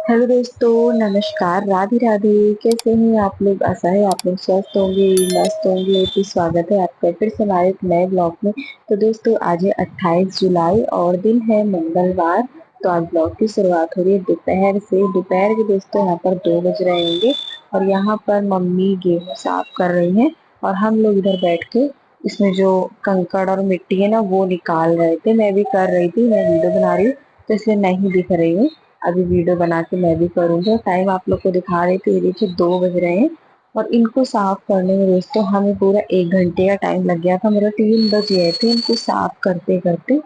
Hello दोस्तों, नमस्कार, राधे राधे। कैसे हैं आप लोग? आशा है आप लोग स्वस्थ होंगे, मस्त होंगे। तो स्वागत है आपका फिर से हमारे एक नए ब्लॉग में। तो दोस्तों, आज है 28 जुलाई और दिन है मंगलवार। तो आज ब्लॉग की शुरुआत हो रही है दोपहर से। दोपहर के दोस्तों यहाँ पर 2 बज रहे होंगे और यहाँ पर मम्मी गेहूँ साफ कर रही हैं और हम लोग इधर बैठ के इसमें जो कंकड़ और मिट्टी है ना वो निकाल रहे थे। मैं भी कर रही थी, मैं वीडियो बना रही हूँ तो इसलिए नहीं दिख रही हूँ। अभी वीडियो बना के मैं भी करूंगी और टाइम आप लोग को दिखा रही थी। ये देखिए 2 बज रहे हैं और इनको साफ करने में दोस्तों हमें पूरा 1 घंटे का टाइम लग गया था। मेरा 3 बज गए थे इनको साफ करते करते।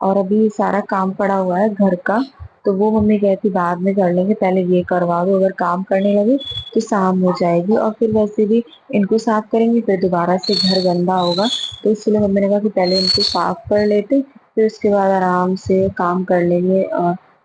और अभी सारा काम पड़ा हुआ है घर का, तो वो मम्मी कहती बाद में कर लेंगे, पहले ये करवा दो। अगर काम करने लगे तो शाम हो जाएगी और फिर वैसे भी इनको साफ करेंगे फिर दोबारा से घर गंदा होगा। तो इसलिए मम्मी ने कहा कि पहले इनको साफ कर लेते, फिर उसके बाद आराम से काम कर लेंगे।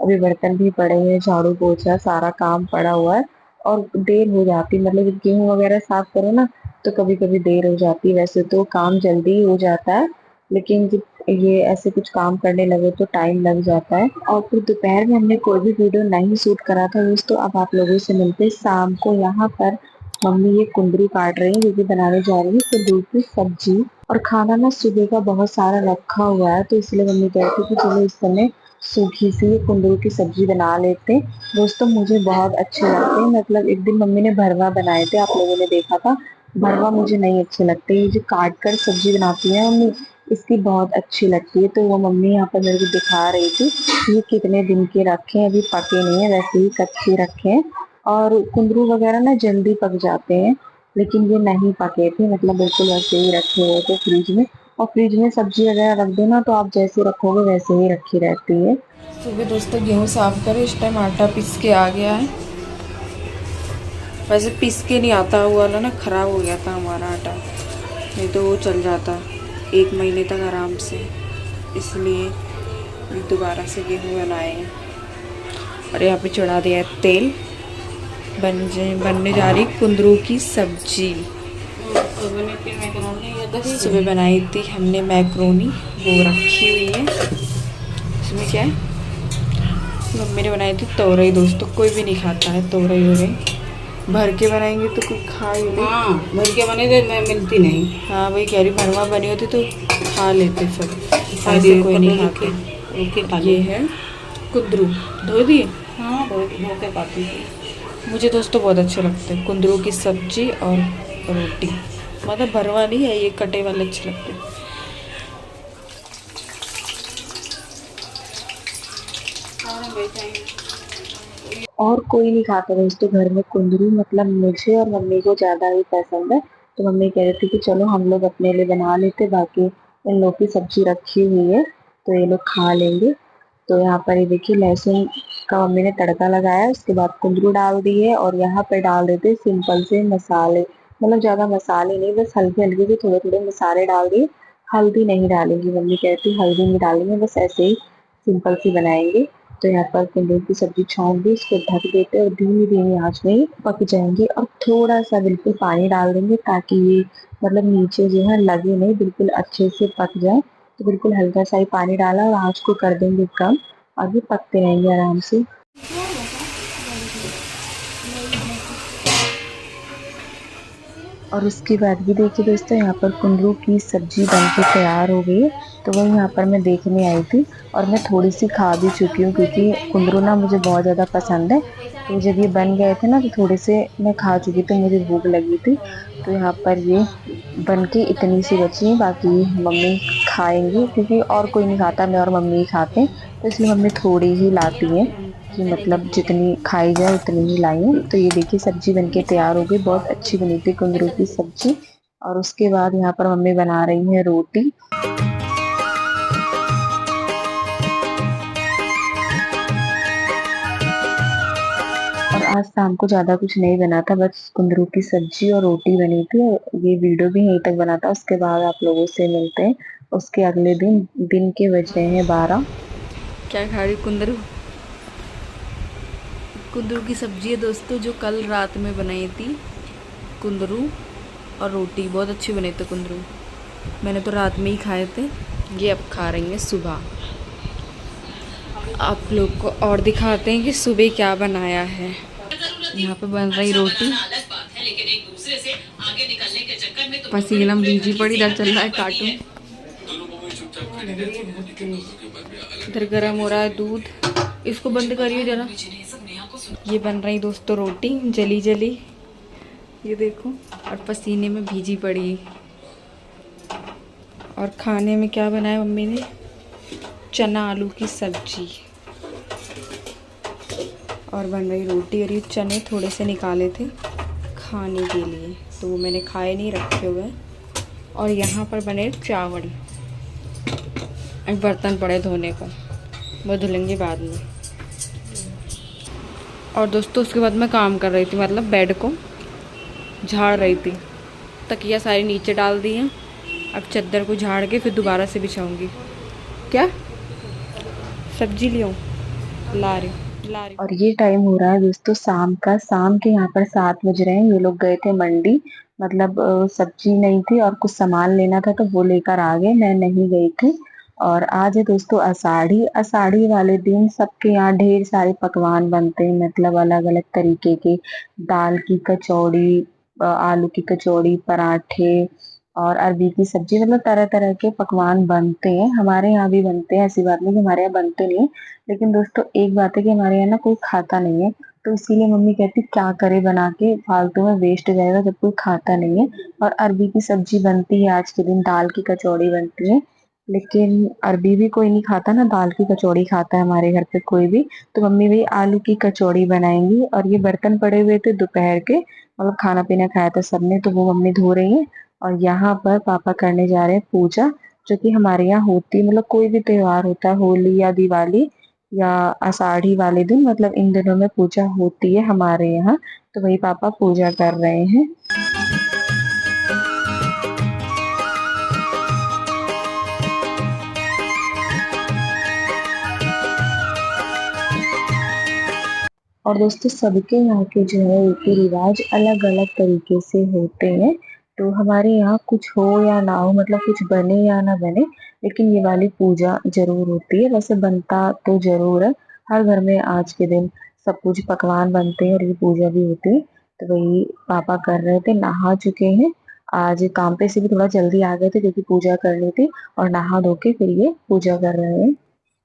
अभी बर्तन भी पड़े हैं, झाड़ू पोछा सारा काम पड़ा हुआ है और देर हो जाती, मतलब गेहूं वगैरह साफ करो ना तो कभी कभी देर हो जाती है। वैसे तो काम जल्दी ही हो जाता है, लेकिन जब ये ऐसे कुछ काम करने लगे तो टाइम लग जाता है। और फिर दोपहर में हमने कोई भी वीडियो नहीं शूट करा था दोस्तों। अब आप लोगों से मिलते हैं शाम को। यहाँ पर मम्मी ये कुंदरू काट रही है जो कि बनाने जा रही है कुंदरू की सब्जी। और खाना ना सुबह का बहुत सारा रखा हुआ है, तो इसलिए मम्मी कहती है कि चलो इस समय सूखी सी कुंदरू की सब्जी बना लेते हैं। दोस्तों मुझे बहुत अच्छे लगते हैं, मतलब एक दिन मम्मी ने भरवा बनाए थे, आप लोगों ने देखा था। भरवा मुझे नहीं अच्छे लगते, ये जो काट कर सब्जी बनाती है मम्मी इसकी बहुत अच्छी लगती है। तो वो मम्मी यहाँ पर मेरे को दिखा रही थी ये कितने दिन के रखे हैं, अभी पके नहीं है, वैसे ही कच्चे रखे हैं। और कुंदरू वगैरह ना जल्दी पक जाते हैं, लेकिन ये नहीं पके थे, मतलब बिल्कुल वैसे ही रखे हुए थे फ्रिज में। और फ्रिज में सब्जी वगैरह रख दो ना तो आप जैसे रखोगे वैसे ही रखी रहती है। सुबह दोस्तों गेहूँ साफ करें, इस टाइम आटा पीस के आ गया है। वैसे पीस के नहीं आता हुआ ना, ख़राब हो गया था हमारा आटा, नहीं तो वो चल जाता 1 महीने तक आराम से। इसलिए दोबारा से गेहूँ बनाए हैं और यहाँ पे चढ़ा दिया है तेल। बनने जा रही कुंदरू की सब्जी। सुबह बनाई थी हमने मैक्रोनी, वो रखी हुई है। इसमें क्या है, मम्मी ने बनाई थी तोरई। दोस्तों कोई भी नहीं खाता है तोरई वोरई, भर के बनाएंगे तो कोई खा ही नहीं। हाँ, भर के बने तो मैं मिलती नहीं। हाँ वही कह रही, भरवा बनी होती तो खा लेते सब, खा ऐसे दिए कोई नहीं खाता। ओके खा ये है कुंदरू, धो दिए। हाँ, धो के खाती थी। मुझे दोस्तों बहुत अच्छे लगते हैं कुंदरू की सब्जी और रोटी, मतलब भरवा नहीं है, ये कटे वाले अच्छे लगते हैं। और कोई नहीं खाता दोस्तों घर में कुंदरू, मतलब मुझे और मम्मी को ज्यादा ही पसंद है। तो मम्मी कह रही थी कि चलो हम लोग अपने लिए बना लेते, बाकी इन लोग की सब्जी रखी हुई है तो ये लोग खा लेंगे। तो यहाँ पर ये देखिए लहसुन का मम्मी ने तड़का लगाया, उसके बाद कुंदरू डाल दिए और यहाँ पर डाल देते सिंपल से मसाले, मतलब ज्यादा मसाले नहीं, बस हल्के हल्के से थोड़े थोड़े मसाले डाल दिए। हल्दी नहीं डालेंगी, मम्मी कहती हल्दी नहीं डालेंगे, बस ऐसे ही सिंपल सी बनाएंगे। तो यहाँ पर कुंदरू की सब्जी छौंक दी, इसको ढक देते और धीमी धीमी आंच में ही पक जाएंगे। और थोड़ा सा बिल्कुल पानी डाल देंगे ताकि ये मतलब नीचे जो है लगे नहीं, बिल्कुल अच्छे से पक जाए। तो बिल्कुल हल्का सा ही पानी डाला और आंच को कर देंगे कम और ये पकते रहेंगे आराम से। और उसके बाद भी देखिए दोस्तों यहाँ पर कुंदरू की सब्जी बनके तैयार हो गई है। तो वही यहाँ पर मैं देखने आई थी और मैं थोड़ी सी खा भी चुकी हूँ क्योंकि कुंदरू ना मुझे बहुत ज़्यादा पसंद है। तो जब ये बन गए थे ना तो थोड़े से मैं खा चुकी थी, मुझे भूख लगी थी। तो यहाँ पर ये बन के इतनी सी बची है, बाकी मम्मी खाएंगी क्योंकि और कोई नहीं खाता, मैं और मम्मी ही खाते हैं। तो इसलिए मम्मी थोड़ी ही लाती हैं कि मतलब जितनी खाई जाए उतनी ही लाई हूँ। तो ये देखिए सब्जी बनके तैयार हो गई, बहुत अच्छी बनी थी कुंदरू की सब्जी। और उसके बाद यहाँ पर मम्मी बना रही है रोटी। और आज शाम को ज़्यादा कुछ नहीं बना था, बस कुंदरू की सब्जी और रोटी बनी थी। और ये वीडियो भी यहीं तक बना था, उसके बाद आप लोगों से मिलते हैं उसके अगले दिन। दिन के बजे हैं 12। क्या खा रही कुंदरू? कुंदरू की सब्जी है दोस्तों, जो कल रात में बनाई थी। कुंदरू और रोटी बहुत अच्छी बने थे कुंदरू, मैंने तो रात में ही खाए थे। ये अब खा रही हैं सुबह। आप लोग को और दिखाते हैं कि सुबह क्या बनाया है। यहाँ पे बन रही रोटी, पसीना भीजी पड़ी, इधर चल रहा है कार्टून, इधर गर्म हो रहा है दूध। इसको बंद करिए जरा। ये बन रही दोस्तों रोटी जली जली, ये देखो, और पसीने में भीजी पड़ी। और खाने में क्या बनाया मम्मी ने, चना आलू की सब्जी और बन रही रोटी। और ये चने थोड़े से निकाले थे खाने के लिए, तो वो मैंने खाए नहीं, रखे हुए। और यहाँ पर बने चावल। एक बर्तन पड़े धोने को, वो धुलेंगे बाद में। और दोस्तों उसके बाद मैं काम कर रही थी, मतलब बेड को झाड़ रही थी। तकिया सारी नीचे डाल दी हैं, अब चादर को झाड़ के फिर दोबारा से बिछाऊंगी। क्या सब्जी लियो, ला रही। और ये टाइम हो रहा है दोस्तों शाम का। शाम के यहाँ पर 7 बज रहे हैं। ये लोग गए थे मंडी, मतलब सब्जी नहीं थी और कुछ सामान लेना था तो वो लेकर आ गए, मैं नहीं गई थी। और आज है दोस्तों आषाढ़ी। आषाढ़ी वाले दिन सबके यहाँ ढेर सारे पकवान बनते हैं, मतलब अलग अलग तरीके के। दाल की कचौड़ी, आलू की कचौड़ी, पराठे और अरबी की सब्जी, मतलब तरह तरह के पकवान बनते हैं। हमारे यहाँ भी बनते हैं, ऐसी बात नहीं कि हमारे यहाँ बनते नहीं है। लेकिन दोस्तों एक बात है कि हमारे यहाँ ना कोई खाता नहीं है, तो इसीलिए मम्मी कहती क्या करे बना के, फालतू में वेस्ट जाएगा जब कोई खाता नहीं है। और अरबी की सब्जी बनती है आज के दिन, दाल की कचौड़ी बनती है। लेकिन अरबी भी कोई नहीं खाता ना, दाल की कचौड़ी खाता है हमारे घर पे कोई भी। तो मम्मी वही आलू की कचौड़ी बनाएंगी। और ये बर्तन पड़े हुए थे दोपहर के, मतलब खाना पीना खाया था सबने, तो वो मम्मी धो रही है। और यहाँ पर पापा करने जा रहे हैं पूजा, जो कि हमारे यहाँ होती है, मतलब कोई भी त्योहार होता है, होली या दिवाली या आषाढ़ी वाले दिन, मतलब इन दिनों में पूजा होती है हमारे यहाँ। तो वही पापा पूजा कर रहे हैं। और दोस्तों सबके यहाँ के जो है रीति रिवाज अलग अलग तरीके से होते हैं। तो हमारे यहाँ कुछ हो या ना हो, मतलब कुछ बने या ना बने, लेकिन ये वाली पूजा जरूर होती है। वैसे बनता तो जरूर है हर घर में, आज के दिन सब कुछ पकवान बनते हैं और ये पूजा भी होती है। तो वही पापा कर रहे थे, नहा चुके हैं। आज काम पे से भी थोड़ा जल्दी आ गए थे क्योंकि पूजा करनी थी, और नहा धो के फिर ये पूजा कर रहे हैं।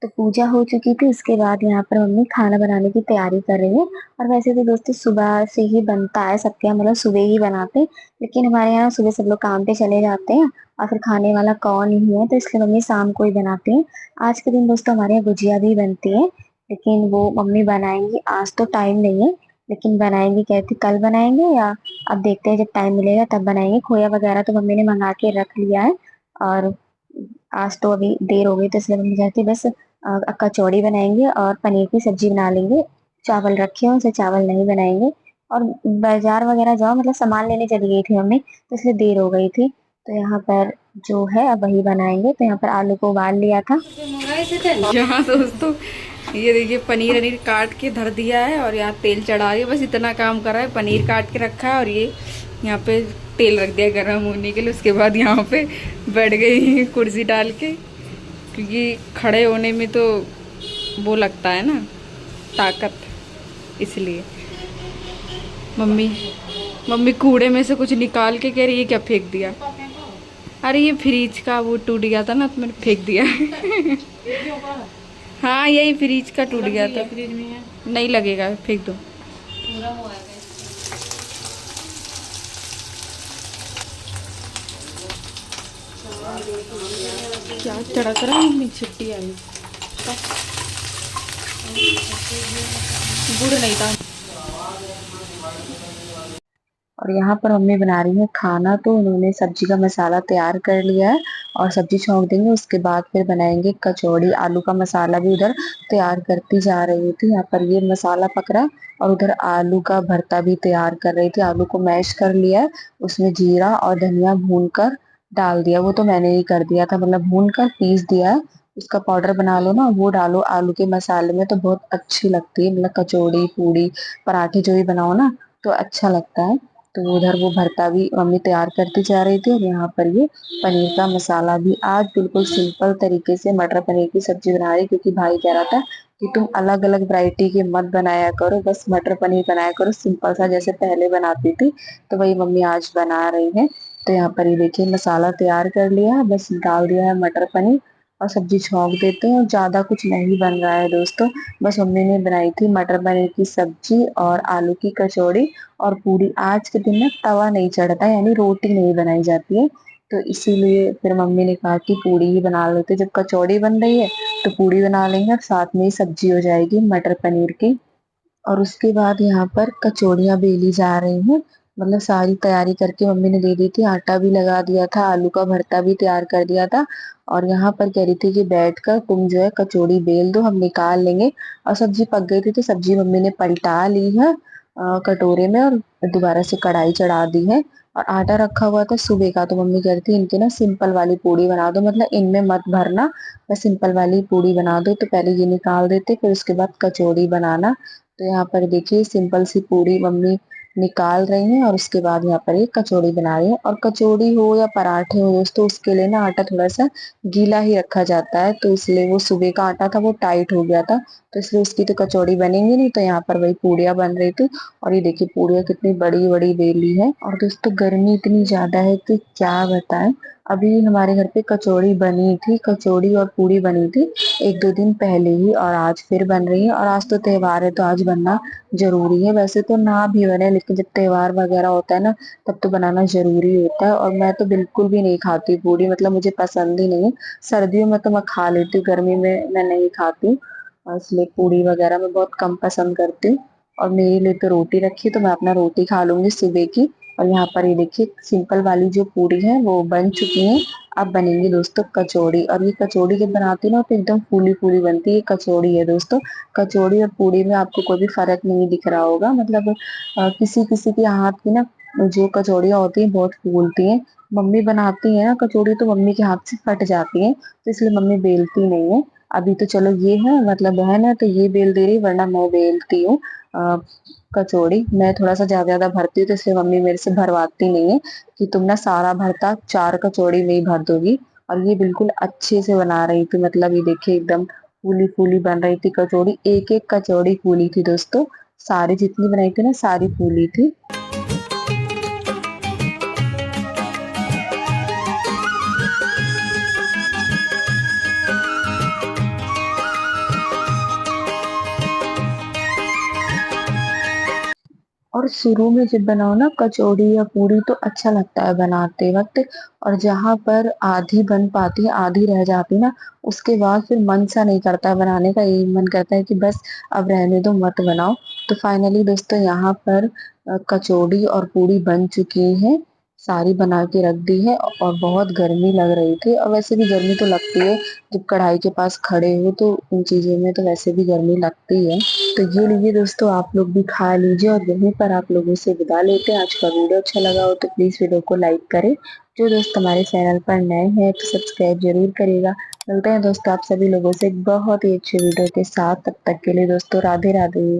तो पूजा हो चुकी थी, उसके बाद यहाँ पर मम्मी खाना बनाने की तैयारी कर रही है। और वैसे तो दोस्तों सुबह से ही बनता है सबके यहाँ, मतलब सुबह ही बनाते हैं। लेकिन हमारे यहाँ सुबह सब लोग काम पे चले जाते हैं और फिर खाने वाला कौन ही है, तो इसलिए मम्मी शाम को ही बनाते हैं। आज के दिन दोस्तों हमारे यहाँ गुजिया भी बनती है, लेकिन वो मम्मी बनाएंगी। आज तो टाइम नहीं है, लेकिन बनाएंगी, कहती कल बनाएंगे या अब देखते हैं जब टाइम मिलेगा तब बनाएंगे। खोया वगैरह तो मम्मी ने मंगा के रख लिया है। और आज तो अभी देर हो गई, तो इसलिए मम्मी कहती बस कचौड़ी बनाएंगे और पनीर की सब्जी बना लेंगे। चावल रखे हैं, उसे चावल नहीं बनाएंगे। और बाजार वगैरह जाओ, मतलब सामान लेने चली गई थी मम्मी, तो इसलिए देर हो गई थी। तो यहाँ पर जो है अब वही बनाएंगे। तो यहाँ पर आलू को उबाल लिया था। यहाँ दोस्तों ये देखिए पनीर वनीर काट के धर दिया है और यहाँ तेल चढ़ा रही है, बस इतना काम करा है। पनीर काट के रखा है और ये यहाँ पे तेल रख दिया गर्म होने के लिए। उसके बाद यहाँ पे बैठ गई कुर्सी डाल के, क्योंकि खड़े होने में तो वो लगता है ना ताकत, इसलिए। मम्मी कूड़े में से कुछ निकाल के कह रही है क्या फेंक दिया। अरे ये फ्रिज का वो टूट गया था ना, तो मैंने फेंक दिया। हाँ यही फ्रिज का टूट गया था, फ्रिज में है, नहीं लगेगा, फेंक दो। क्या तड़क रहा है, मम्मी छुट्टी आई, गुड़ नहीं था। और यहाँ पर मम्मी बना रही है खाना, तो उन्होंने सब्जी का मसाला तैयार कर लिया है और सब्जी छोंक देंगे। उसके बाद फिर बनाएंगे कचौड़ी। आलू का मसाला भी उधर तैयार करती जा रही थी। यहाँ पर ये मसाला पक रहा है और उधर आलू का भरता भी तैयार कर रही थी। आलू को मैश कर लिया है, उसमें जीरा और धनिया भून कर डाल दिया। वो तो मैंने ही कर दिया था, मतलब भून कर पीस दिया है। उसका पाउडर बना लो ना, वो डालो आलू के मसाले में, तो बहुत अच्छी लगती है। मतलब कचौड़ी पूड़ी पराठे जो भी बनाओ ना, तो अच्छा लगता है। तो उधर वो भरता भी मम्मी तैयार करती जा रही थी और यहाँ पर ये पनीर का मसाला भी आज बिल्कुल सिंपल तरीके से मटर पनीर की सब्जी बना रही, क्योंकि भाई कह रहा था कि तुम अलग अलग वैरायटी के मत बनाया करो, बस मटर पनीर बनाया करो सिंपल सा जैसे पहले बनाती थी। तो वही मम्मी आज बना रही है। तो यहाँ पर ये देखिए मसाला तैयार कर लिया है, बस डाल दिया है मटर पनीर और सब्जी छौंक देते हैं। और ज्यादा कुछ नहीं बन रहा है दोस्तों, बस मम्मी ने बनाई थी मटर पनीर की सब्जी और आलू की कचौड़ी और पूरी। आज के दिन ना तवा नहीं चढ़ता, यानी रोटी नहीं बनाई जाती है, तो इसीलिए फिर मम्मी ने कहा कि पूड़ी ही बना लेते। जब कचौड़ी बन रही है तो पूड़ी बना लेंगे और साथ में ही सब्जी हो जाएगी मटर पनीर की। और उसके बाद यहाँ पर कचौड़ियाँ बेली जा रही हैं, मतलब सारी तैयारी करके मम्मी ने दे दी थी, आटा भी लगा दिया था, आलू का भरता भी तैयार कर दिया था। और यहाँ पर कह रही थी कि बैठकर तुम जो है कचौड़ी बेल दो, हम निकाल लेंगे। और सब्जी पक गई थी तो सब्जी मम्मी ने पलटा ली है कटोरे में और दोबारा से कढ़ाई चढ़ा दी है। और आटा रखा हुआ था सुबह का, तो मम्मी कह रही थी इनके ना सिंपल वाली पूड़ी बना दो, मतलब इनमें मत भरना, बस सिंपल वाली पूड़ी बना दो। तो पहले ये निकाल देते, फिर उसके बाद कचौड़ी बनाना। तो यहाँ पर देखिए सिंपल सी पूरी मम्मी निकाल रही हैं और उसके बाद यहाँ पर ये कचौड़ी बना रही है। और कचौड़ी हो या पराठे हो दोस्तों, उसके लिए ना आटा थोड़ा सा गीला ही रखा जाता है, तो इसलिए वो सुबह का आटा था वो टाइट हो गया था, तो इसलिए उसकी तो कचौड़ी बनेंगी नहीं। तो यहाँ पर वही पूड़ियाँ बन रही थी। और ये देखिए पूड़ियाँ कितनी बड़ी बड़ी बेली है। और दोस्तों गर्मी इतनी ज्यादा है कि क्या बताएं। अभी हमारे घर पे कचौड़ी बनी थी, कचौड़ी और पूड़ी बनी थी एक दो दिन पहले ही, और आज फिर बन रही है। और आज तो त्योहार है तो आज बनना जरूरी है, वैसे तो ना भी बने लेकिन जब त्योहार वगैरह होता है ना तब तो बनाना जरूरी होता है। और मैं तो बिल्कुल भी नहीं खाती पूड़ी, मतलब मुझे पसंद ही नहीं है। सर्दियों में तो मैं खा लेती हूँ, गर्मी में मैं नहीं खाती हूँ, और इसलिए पूड़ी वगैरह मैं बहुत कम पसंद करती हूँ। और मेरे लिए तो रोटी रखी तो मैं अपना रोटी खा लूंगी सुबह की। और यहाँ पर ये देखिए सिंपल वाली जो पूड़ी है वो बन चुकी है। अब बनेंगी दोस्तों कचौड़ी, और ये कचौड़ी जब बनाती हूँ ना तो एकदम फूली फूली बनती है। ये कचौड़ी है दोस्तों, कचौड़ी और पूड़ी में आपको कोई भी फर्क नहीं दिख रहा होगा, मतलब किसी किसी के हाथ की ना जो कचौड़ियाँ होती हैं बहुत फूलती हैं। मम्मी बनाती है ना कचौड़ी तो मम्मी के हाथ से फट जाती है, तो इसलिए मम्मी बेलती नहीं है। अभी तो चलो ये है मतलब बहन है तो ये बेल दे रही, वरना मैं बेलती हूँ कचौड़ी। मैं थोड़ा सा ज्यादा भरती हूँ तो इसलिए मम्मी मेरे से भरवाती नहीं है कि तुम ना सारा भरता 4 कचौड़ी में ही भर दोगी। और ये बिल्कुल अच्छे से बना रही थी, मतलब ये देखिए एकदम फूली फूली बन रही थी कचौड़ी, एक एक कचौड़ी फूली थी दोस्तों, सारी जितनी बनाई थी ना सारी फूली थी। और शुरू में जब बनाओ ना कचौड़ी या पूरी तो अच्छा लगता है बनाते वक्त, और जहां पर आधी बन पाती है आधी रह जाती है ना, उसके बाद फिर मन सा नहीं करता है बनाने का, यही मन करता है कि बस अब रहने दो मत बनाओ। तो फाइनली दोस्तों यहाँ पर कचौड़ी और पूरी बन चुकी है, सारी बना के रख दी है। और बहुत गर्मी लग रही थी, और वैसे भी गर्मी तो लगती है जब कढ़ाई के पास खड़े हो, तो उन चीजों में तो वैसे भी गर्मी लगती है। तो ये लीजिए दोस्तों आप लोग भी खा लीजिए, और यहीं पर आप लोगों से विदा लेते हैं। आज का वीडियो अच्छा लगा हो तो प्लीज वीडियो को लाइक करें, जो दोस्त हमारे चैनल पर नए हैं तो सब्सक्राइब जरूर करिएगा। मिलते हैं दोस्तों आप सभी लोगों से एक बहुत ही अच्छे वीडियो के साथ, तब तक के लिए दोस्तों राधे राधे।